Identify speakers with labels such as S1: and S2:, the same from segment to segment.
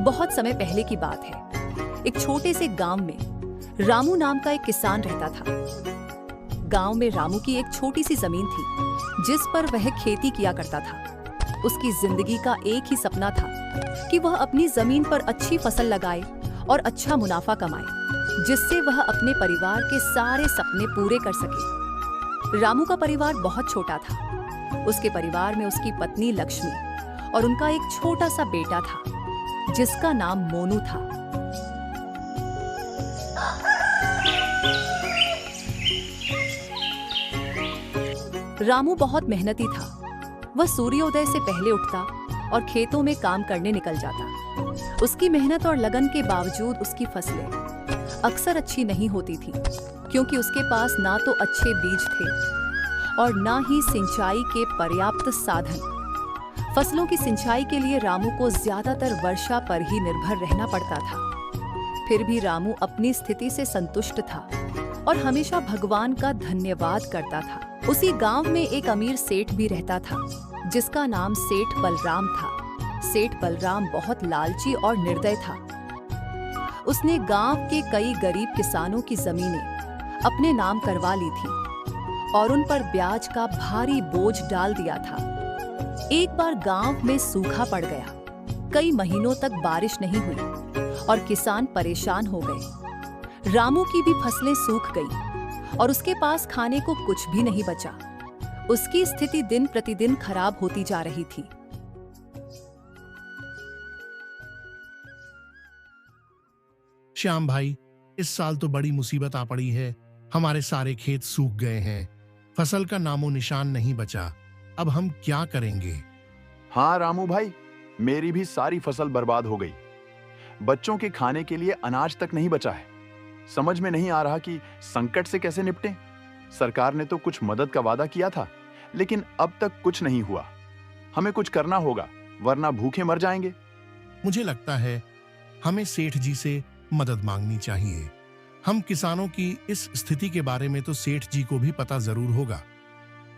S1: बहुत समय पहले की बात है। एक छोटे से गांव में रामू नाम का एक किसान रहता था। गांव में रामू की एक छोटी सी जमीन थी जिस पर वह खेती किया करता था। उसकी जिंदगी का एक ही सपना था कि वह अपनी जमीन पर अच्छी फसल लगाए और अच्छा मुनाफा कमाए, जिससे वह अपने परिवार के सारे सपने पूरे कर सके। रामू का परिवार बहुत छोटा था। उसके परिवार में उसकी पत्नी लक्ष्मी और उनका एक छोटा सा बेटा था जिसका नाम मोनू था। रामू बहुत मेहनती था। वह सूर्योदय से पहले उठता और खेतों में काम करने निकल जाता। उसकी मेहनत और लगन के बावजूद उसकी फसलें अक्सर अच्छी नहीं होती थी, क्योंकि उसके पास ना तो अच्छे बीज थे और ना ही सिंचाई के पर्याप्त साधन। फसलों की सिंचाई के लिए रामू को ज्यादातर वर्षा पर ही निर्भर रहना पड़ता था। फिर भी रामू अपनी स्थिति से संतुष्ट था और हमेशा भगवान का धन्यवाद करता था। उसी गांव में एक अमीर सेठ भी रहता था जिसका नाम सेठ बलराम था। सेठ बलराम बहुत लालची और निर्दय था। उसने गांव के कई गरीब किसानों की जमीनें अपने नाम करवा ली थी और उन पर ब्याज का भारी बोझ डाल दिया था। एक बार गांव में सूखा पड़ गया। कई महीनों तक बारिश नहीं हुई और किसान परेशान हो गए। रामू की भी फसलें सूख गई और उसके पास खाने को कुछ भी नहीं बचा। उसकी स्थिति दिन प्रतिदिन खराब होती जा रही थी।
S2: श्याम भाई, इस साल तो बड़ी मुसीबत आ पड़ी है। हमारे सारे खेत सूख गए हैं। फसल का नामो निशान नहीं बचा। अब हम क्या करेंगे?
S3: हाँ रामू भाई, मेरी भी सारी फसल बर्बाद हो गई। बच्चों के खाने के लिए अनाज तक नहीं बचा है। समझ में नहीं आ रहा कि संकट से कैसे निपटें। सरकार ने तो कुछ मदद का वादा किया था, लेकिन अब तक कुछ नहीं हुआ। हमें कुछ करना होगा, वरना भूखे मर जाएंगे।
S2: मुझे लगता है हमें सेठ जी से मदद मांगनी चाहिए। हम किसानों की इस स्थिति के बारे में तो सेठ जी को भी पता जरूर होगा।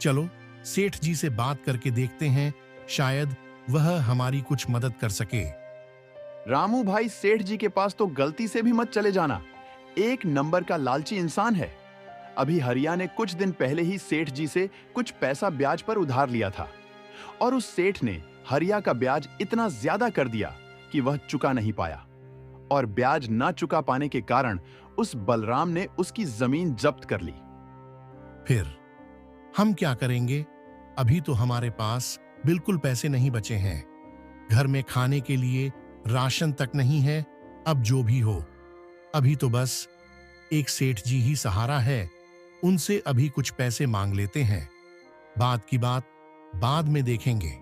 S2: चलो सेठ जी से बात करके देखते हैं, शायद वह हमारी कुछ मदद कर सके।
S3: रामू भाई, सेठ जी के पास तो गलती से भी मत चले जाना। एक नंबर का लालची इंसान है। अभी हरिया ने कुछ दिन पहले ही सेठ जी से कुछ पैसा ब्याज पर उधार लिया था और उस सेठ ने हरिया का ब्याज इतना ज्यादा कर दिया कि वह चुका नहीं पाया, और ब्याज ना चुका पाने के कारण उस बलराम ने उसकी जमीन जब्त कर ली।
S2: फिर हम क्या करेंगे? अभी तो हमारे पास बिल्कुल पैसे नहीं बचे हैं। घर में खाने के लिए राशन तक नहीं है। अब जो भी हो, अभी तो बस एक सेठ जी ही सहारा है। उनसे अभी कुछ पैसे मांग लेते हैं। बात की बात बाद में देखेंगे।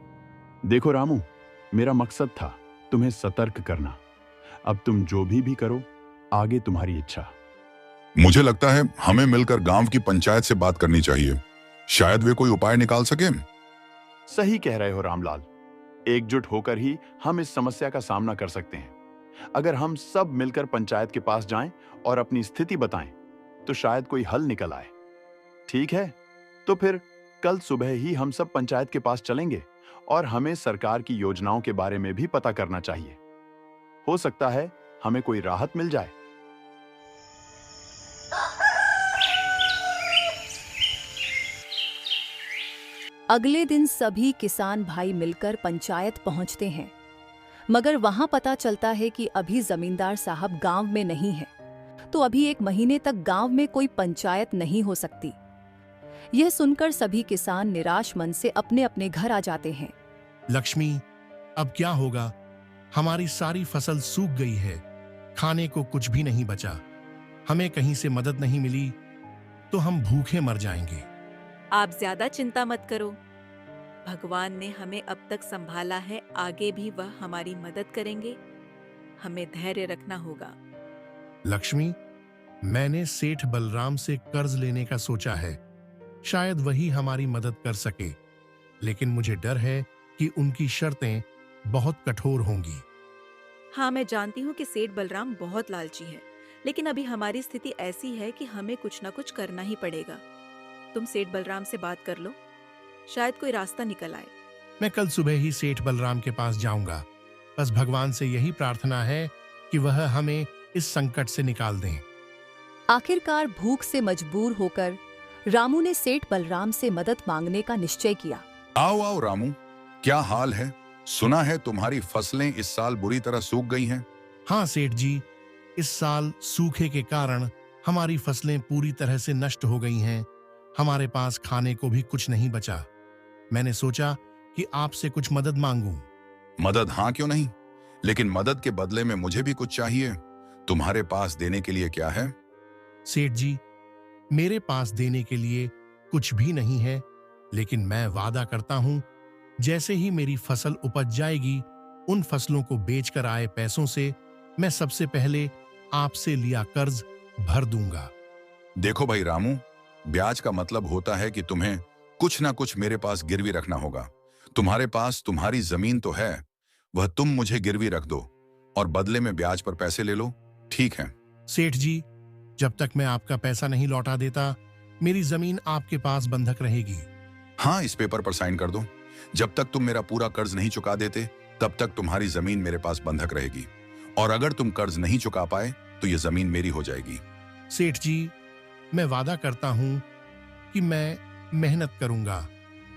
S3: देखो रामू, मेरा मकसद था तुम्हें सतर्क करना। अब तुम जो भी करो, आगे तुम्हारी इच्छा।
S4: मुझे लगता है हमें मिलकर गांव की पंचायत से बात करनी चाहिए। शायद वे कोई उपाय निकाल सके।
S3: सही कह रहे हो रामलाल। एकजुट होकर ही हम इस समस्या का सामना कर सकते हैं। अगर हम सब मिलकर पंचायत के पास जाएं और अपनी स्थिति बताएं, तो शायद कोई हल निकल आए। ठीक है, तो फिर कल सुबह ही हम सब पंचायत के पास चलेंगे और हमें सरकार की योजनाओं के बारे में भी पता करना चाहिए। हो सकता है हमें कोई राहत मिल जाए।
S1: अगले दिन सभी किसान भाई मिलकर पंचायत पहुंचते हैं, मगर वहां पता चलता है कि अभी जमींदार साहब गांव में नहीं है, तो अभी 1 महीने तक गांव में कोई पंचायत नहीं हो सकती। यह सुनकर सभी किसान निराश मन से अपने अपने घर आ जाते हैं।
S2: लक्ष्मी, अब क्या होगा? हमारी सारी फसल सूख गई है। खाने को कुछ भी नहीं बचा। हमें कहीं से मदद नहीं मिली तो हम भूखे मर जाएंगे।
S5: आप ज्यादा चिंता मत करो। भगवान ने हमें अब तक संभाला है, आगे भी वह हमारी मदद करेंगे। हमें धैर्य रखना होगा।
S2: लक्ष्मी, मैंने सेठ बलराम से कर्ज लेने का सोचा है। शायद वही हमारी मदद कर सके, लेकिन मुझे डर है कि उनकी शर्तें बहुत कठोर होंगी।
S5: हाँ, मैं जानती हूँ कि सेठ बलराम बहुत लालची है, लेकिन अभी हमारी स्थिति ऐसी है कि हमें कुछ ना कुछ करना ही पड़ेगा। तुम सेठ बलराम से बात कर लो, शायद कोई रास्ता निकल आए।
S2: मैं कल सुबह ही सेठ बलराम के पास जाऊंगा। बस भगवान से यही प्रार्थना है कि वह हमें इस संकट से निकाल दें।
S1: आखिरकार भूख से मजबूर होकर रामू ने सेठ बलराम से मदद मांगने का निश्चय किया।
S4: आओ आओ रामू, क्या हाल है? सुना है तुम्हारी फसलें इस साल बुरी तरह सूख गई हैं।
S2: हाँ सेठ जी, इस साल सूखे के कारण हमारी फसलें पूरी तरह से नष्ट हो गई हैं। हमारे पास खाने को भी कुछ नहीं बचा। मैंने सोचा कि आपसे कुछ मदद मांगूं।
S4: मदद हाँ क्यों नहीं, लेकिन मदद के बदले में मुझे भी कुछ चाहिए। तुम्हारे पास देने के लिए क्या है?
S2: सेठ जी, मेरे पास देने के लिए कुछ भी नहीं है, लेकिन मैं वादा करता हूं, जैसे ही मेरी फसल उपज जाएगी, उन फसलों को बेचकर आए पैसों से मैं सबसे पहले आपसे लिया कर्ज भर दूंगा।
S4: देखो भाई रामू, ब्याज का मतलब होता है कि तुम्हें कुछ ना कुछ मेरे पास गिरवी रखना होगा। तुम्हारे पास तुम्हारी जमीन तो है, वह तुम मुझे गिरवी रख दो और बदले में ब्याज पर पैसे ले लो, ठीक है?
S2: सेठ जी, जब तक मैं आपका पैसा नहीं लौटा देता, मेरी जमीन आपके पास बंधक रहेगी।
S4: हाँ, इस पेपर पर साइन कर दो। जब तक तुम मेरा पूरा कर्ज नहीं चुका देते, तब तक तुम्हारी जमीन मेरे पास बंधक रहेगी, और अगर तुम कर्ज नहीं चुका पाए तो ये जमीन मेरी हो जाएगी।
S2: सेठ जी, मैं वादा करता हूं कि मैं मेहनत करूंगा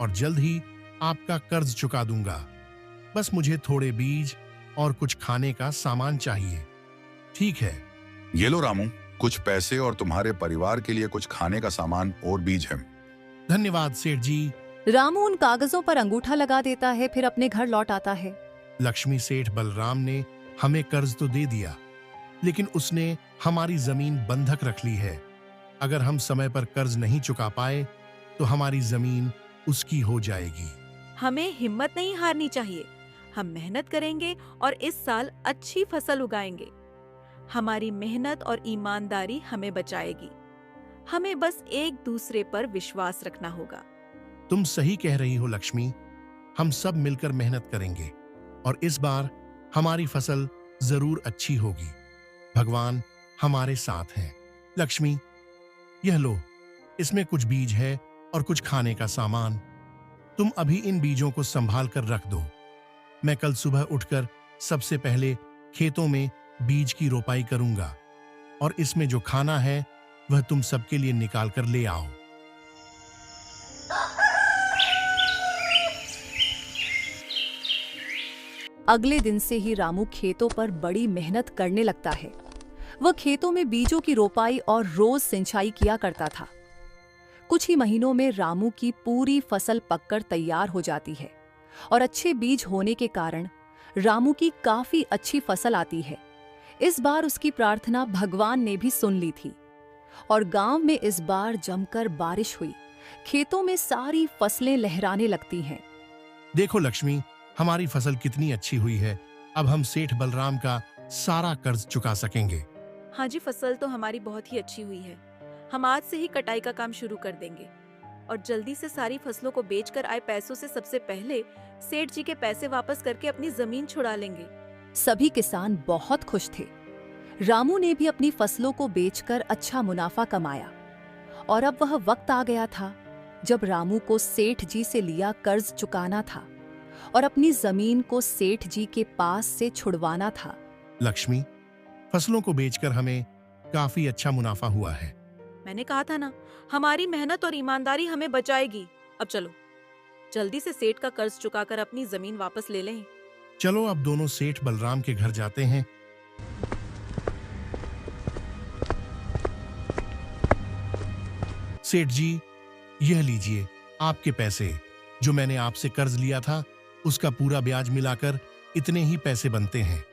S2: और जल्द ही आपका कर्ज चुका दूंगा। बस मुझे थोड़े बीज और कुछ खाने का सामान चाहिए, ठीक है?
S4: ये लो रामू, कुछ पैसे और तुम्हारे परिवार के लिए कुछ खाने का सामान और बीज है।
S2: धन्यवाद सेठ जी।
S1: रामू उन कागजों पर अंगूठा लगा देता है, फिर अपने घर लौट आता है।
S2: लक्ष्मी सेठ बलराम ने हमें कर्ज तो दे दिया, लेकिन उसने हमारी जमीन बंधक रख ली है। अगर हम समय पर कर्ज नहीं चुका पाए तो हमारी जमीन उसकी हो जाएगी।
S5: हमें हिम्मत नहीं हारनी चाहिए। हम मेहनत करेंगे और इस साल अच्छी फसल उगाएंगे। हमारी मेहनत और ईमानदारी हमें बचाएगी। हमें बस एक दूसरे पर विश्वास रखना होगा।
S2: तुम सही कह रही हो लक्ष्मी, हम सब मिलकर मेहनत करेंगे और इस बार हमारी फसल जरूर अच्छी होगी। भगवान हमारे साथ हैं। लक्ष्मी, यह लो, इसमें कुछ बीज है और कुछ खाने का सामान। तुम अभी इन बीजों को संभाल कर रख दो। मैं कल सुबह उठकर सबसे पहले खेतों में बीज की रोपाई करूंगा और इसमें जो खाना है वह तुम सबके लिए निकाल कर ले आओ।
S1: अगले दिन से ही रामू खेतों पर बड़ी मेहनत करने लगता है। वह खेतों में बीजों की रोपाई और रोज सिंचाई किया करता था। कुछ ही महीनों में रामू की पूरी फसल पककर तैयार हो जाती है और अच्छे बीज होने के कारण रामू की काफी अच्छी फसल आती है। इस बार उसकी प्रार्थना भगवान ने भी सुन ली थी और गांव में इस बार जमकर बारिश हुई। खेतों में सारी फसलें लहराने लगती हैं।
S2: देखो लक्ष्मी, हमारी फसल कितनी अच्छी हुई है। अब हम सेठ बलराम का सारा कर्ज चुका सकेंगे।
S5: हाँ जी, फसल तो हमारी बहुत ही अच्छी हुई है। हम आज से ही कटाई का काम शुरू कर देंगे और जल्दी से सारी फसलों को बेचकर आए पैसों से सबसे पहले सेठ जी के पैसे वापस करके अपनी जमीन छुड़ा लेंगे।
S1: सभी किसान बहुत खुश थे। रामू ने भी अपनी फसलों को बेचकर अच्छा मुनाफा कमाया और अब वह वक्त आ गया था जब रामू को सेठ जी से लिया कर्ज चुकाना था और अपनी जमीन को सेठ जी के पास से छुड़वाना था।
S2: लक्ष्मी, फसलों को बेचकर हमें काफी अच्छा मुनाफा हुआ है।
S5: मैंने कहा था ना, हमारी मेहनत और ईमानदारी हमें बचाएगी। अब चलो जल्दी से सेठ का कर्ज चुकाकर अपनी जमीन वापस ले लें।
S2: चलो अब दोनों सेठ बलराम के घर जाते हैं। सेठ जी, यह लीजिए आपके पैसे। जो मैंने आपसे कर्ज लिया था उसका पूरा ब्याज मिलाकर इतने ही पैसे बनते हैं।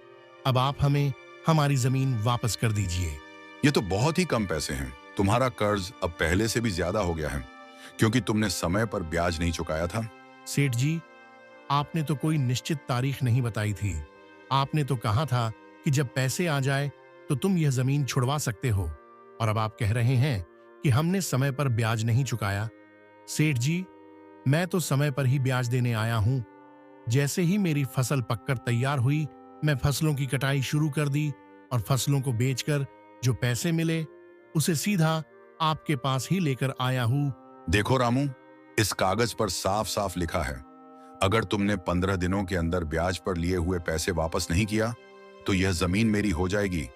S2: अब आप हमें हमारी जमीन वापस कर दीजिए।
S4: ये तो बहुत ही कम पैसे हैं। तुम्हारा कर्ज अब पहले से भी ज्यादा हो गया है क्योंकि तुमने समय पर ब्याज नहीं चुकाया था।
S2: सेठ जी, आपने तो कोई निश्चित तारीख नहीं बताई थी। आपने तो कहा था कि जब पैसे आ जाए तो तुम यह जमीन छुड़वा सकते हो, और अब आप कह रहे हैं कि हमने समय पर ब्याज नहीं चुकाया। सेठ जी, मैं तो समय पर ही ब्याज देने आया हूं। जैसे ही मेरी फसल पककर तैयार हुई, मैं फसलों की कटाई शुरू कर दी और फसलों को बेचकर जो पैसे मिले उसे सीधा आपके पास ही लेकर आया हूं।
S4: देखो रामू, इस कागज पर साफ साफ लिखा है, अगर तुमने 15 दिनों के अंदर ब्याज पर लिए हुए पैसे वापस नहीं किया तो यह जमीन मेरी हो जाएगी,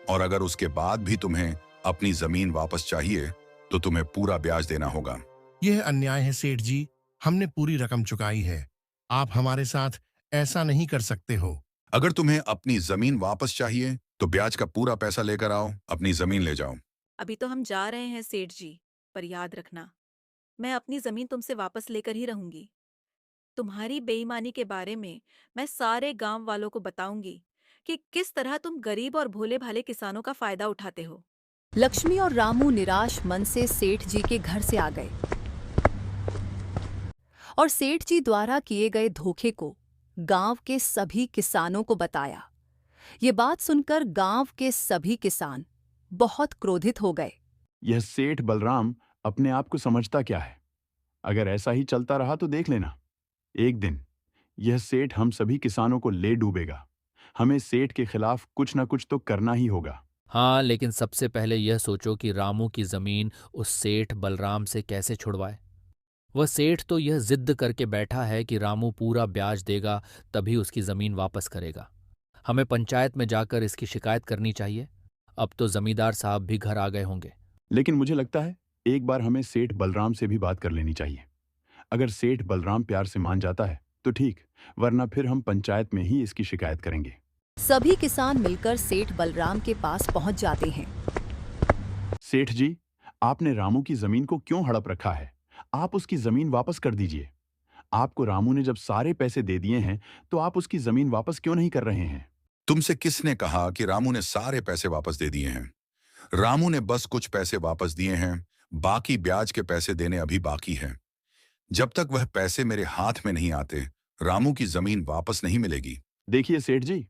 S4: और अगर उसके बाद भी तुम्हें अपनी जमीन वापस चाहिए तो तुम्हें पूरा ब्याज देना होगा।
S2: यह अन्याय है सेठ जी, हमने पूरी रकम चुकाई है। आप हमारे साथ ऐसा नहीं कर सकते हो।
S4: अगर तुम्हें अपनी जमीन वापस चाहिए तो ब्याज का पूरा पैसा लेकर आओ, अपनी जमीन ले जाओ।
S5: अभी तो हम जा रहे हैं सेठ जी, पर याद रखना, मैं अपनी जमीन तुमसे वापस लेकर ही रहूंगी। तुम्हारी बेईमानी के बारे में मैं सारे गांव वालों को बताऊंगी कि किस तरह तुम गरीब और भोले भाले किसानों का फायदा उठाते हो।
S1: लक्ष्मी और रामू निराश मन से सेठ जी के घर से आ गए और सेठ जी द्वारा किए गए धोखे को गांव के सभी किसानों को बताया। ये बात सुनकर गांव के सभी किसान बहुत क्रोधित हो गए।
S3: यह सेठ बलराम अपने आप को समझता क्या है? अगर ऐसा ही चलता रहा तो देख लेना, एक दिन यह सेठ हम सभी किसानों को ले डूबेगा। हमें सेठ के खिलाफ कुछ ना कुछ तो करना ही होगा।
S6: हाँ, लेकिन सबसे पहले यह सोचो कि रामू की जमीन उस सेठ बलराम से कैसे छुड़वाए। वह सेठ तो यह जिद्द करके बैठा है कि रामू पूरा ब्याज देगा तभी उसकी जमीन वापस करेगा। हमें पंचायत में जाकर इसकी शिकायत करनी चाहिए। अब तो जमींदार साहब भी घर आ गए होंगे।
S3: लेकिन मुझे लगता है एक बार हमें सेठ बलराम से भी बात कर लेनी चाहिए। अगर सेठ बलराम प्यार से मान जाता है तो ठीक, वरना फिर हम पंचायत में ही इसकी शिकायत करेंगे।
S1: सभी किसान मिलकर सेठ बलराम के पास पहुंच जाते हैं।
S3: सेठ जी, आपने रामू की जमीन को क्यों हड़प रखा है? आप उसकी जमीन वापस कर दीजिए। आपको रामू ने जब सारे पैसे दे दिए हैं तो आप उसकी जमीन वापस क्यों नहीं कर रहे हैं?
S4: तुमसे किसने कहा कि रामू ने सारे पैसे वापस दे दिए हैं? रामू ने बस कुछ पैसे वापस दिए हैं, बाकी ब्याज के पैसे देने अभी बाकी हैं। जब तक वह पैसे मेरे हाथ में नहीं आते, रामू की जमीन वापस नहीं मिलेगी।
S3: देखिए सेठ जी,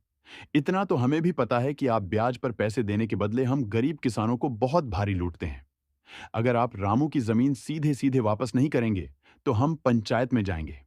S3: इतना तो हमें भी पता है कि आप ब्याज पर पैसे देने के बदले हम गरीब किसानों को बहुत भारी लूटते हैं। अगर आप रामू की जमीन सीधे सीधे वापस नहीं करेंगे तो हम पंचायत में जाएंगे,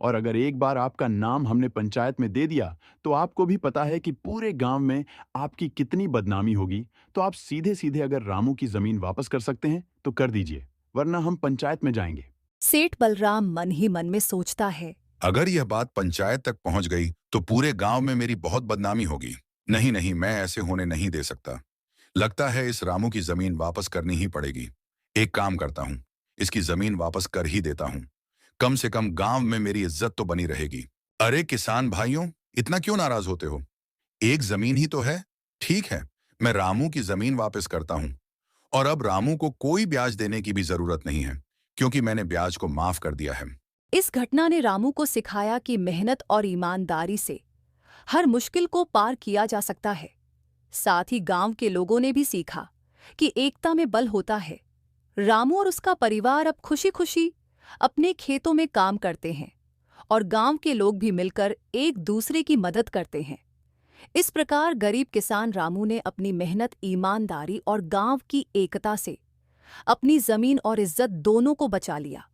S3: और अगर एक बार आपका नाम हमने पंचायत में दे दिया तो आपको भी पता है कि पूरे गांव में आपकी कितनी बदनामी होगी। तो आप सीधे सीधे अगर रामू की जमीन वापस कर सकते हैं तो कर दीजिए, वरना हम पंचायत में जाएंगे।
S1: सेठ बलराम मन ही मन में सोचता है,
S4: अगर यह बात पंचायत तक पहुंच गई तो पूरे गांव में मेरी बहुत बदनामी होगी। नहीं नहीं, मैं ऐसे होने नहीं दे सकता। लगता है इस रामू की जमीन वापस करनी ही पड़ेगी। एक काम करता हूं, इसकी जमीन वापस कर ही देता हूं। कम से कम गांव में मेरी इज्जत तो बनी रहेगी। अरे किसान भाइयों, इतना क्यों नाराज होते हो? एक जमीन ही तो है। ठीक है, मैं रामू की जमीन वापस करता हूं, और अब रामू को कोई ब्याज देने की भी जरूरत नहीं है, क्योंकि मैंने ब्याज को माफ कर दिया है।
S1: इस घटना ने रामू को सिखाया कि मेहनत और ईमानदारी से हर मुश्किल को पार किया जा सकता है। साथ ही गांव के लोगों ने भी सीखा कि एकता में बल होता है। रामू और उसका परिवार अब खुशी खुशी अपने खेतों में काम करते हैं और गांव के लोग भी मिलकर एक दूसरे की मदद करते हैं। इस प्रकार गरीब किसान रामू ने अपनी मेहनत, ईमानदारी और गांव की एकता से अपनी जमीन और इज्जत दोनों को बचा लिया।